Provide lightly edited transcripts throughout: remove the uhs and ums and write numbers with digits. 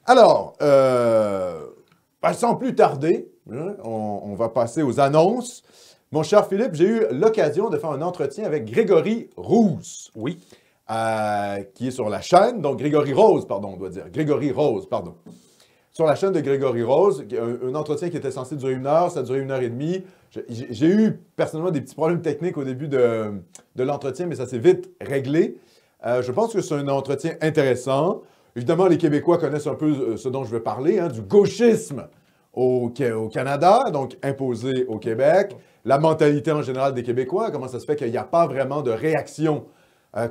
Alors, sans plus tarder, hein, on va passer aux annonces. Mon cher Philippe, j'ai eu l'occasion de faire un entretien avec Grégory Rose. Oui. Qui est sur la chaîne, donc Grégory Rose, pardon, on doit dire. Grégory Rose, pardon. Sur la chaîne de Grégory Rose, un entretien qui était censé durer 1 heure, ça a duré 1 heure et demie. J'ai eu personnellement des petits problèmes techniques au début de l'entretien, mais ça s'est vite réglé. Je pense que c'est un entretien intéressant. Évidemment, les Québécois connaissent un peu ce dont je veux parler, hein, du gauchisme au Canada, donc imposé au Québec. La mentalité en général des Québécois, comment ça se fait qu'il n'y a pas vraiment de réaction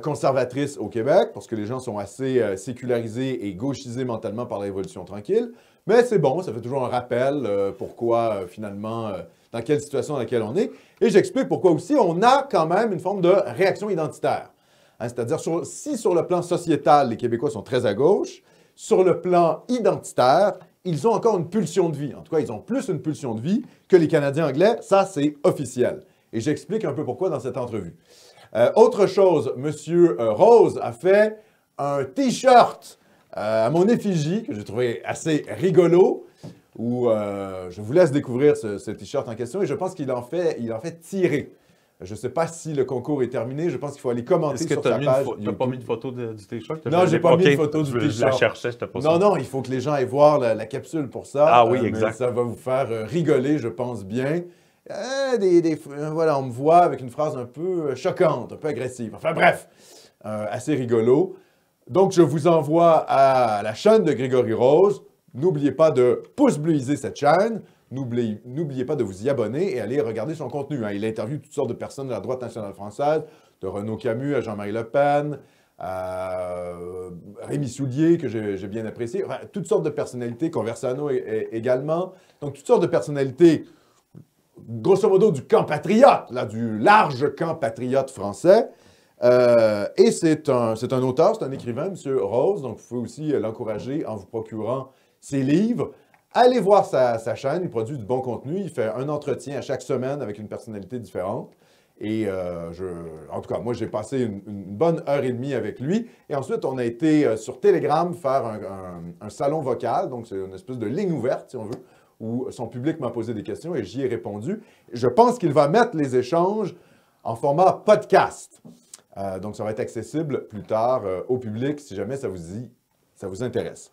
conservatrice au Québec, parce que les gens sont assez sécularisés et gauchisés mentalement par la Révolution tranquille. Mais c'est bon, ça fait toujours un rappel pourquoi, finalement, dans quelle situation dans laquelle on est. Et j'explique pourquoi aussi on a quand même une forme de réaction identitaire. Hein, c'est-à-dire, si sur le plan sociétal, les Québécois sont très à gauche, sur le plan identitaire, ils ont encore une pulsion de vie. En tout cas, ils ont plus une pulsion de vie que les Canadiens anglais. Ça, c'est officiel. Et j'explique un peu pourquoi dans cette entrevue. Autre chose, M. Rose a fait un T-shirt à mon effigie que j'ai trouvé assez rigolo, où je vous laisse découvrir ce T-shirt en question et je pense qu'il en fait tirer. Je ne sais pas si le concours est terminé, je pense qu'il faut aller commenter sur sa page. Tu n'as pas mis de photo du T-shirt? Non, j'ai pas mis de photo du T-shirt. Je la cherchais, c'était pas ça. Non, non, il faut que les gens aillent voir la capsule pour ça. Ah oui, exact. Ça va vous faire rigoler, je pense bien. Voilà, on me voit avec une phrase un peu choquante, un peu agressive. Enfin bref, assez rigolo. Donc, je vous envoie à la chaîne de Grégory Rose. N'oubliez pas de pouce bleuiser cette chaîne. N'oubliez pas de vous y abonner et aller regarder son contenu. Hein. Il interviewe toutes sortes de personnes de la droite nationale française, de Renaud Camus à Jean-Marie Le Pen, à Rémi Soulier, que j'ai bien apprécié. Enfin, toutes sortes de personnalités, Conversano également. Donc, toutes sortes de personnalités, grosso modo, du camp patriote, là, du large camp patriote français. Et c'est un auteur, c'est un écrivain, M. Rose, donc vous pouvez aussi l'encourager en vous procurant ses livres. Allez voir sa chaîne, il produit du bon contenu, il fait un entretien à chaque semaine avec une personnalité différente. Et en tout cas, moi, j'ai passé une bonne heure et demie avec lui. Et ensuite, on a été sur Telegram faire un salon vocal, donc c'est une espèce de ligne ouverte, si on veut, où son public m'a posé des questions et j'y ai répondu. Je pense qu'il va mettre les échanges en format podcast. Donc, ça va être accessible plus tard au public si jamais ça vous intéresse.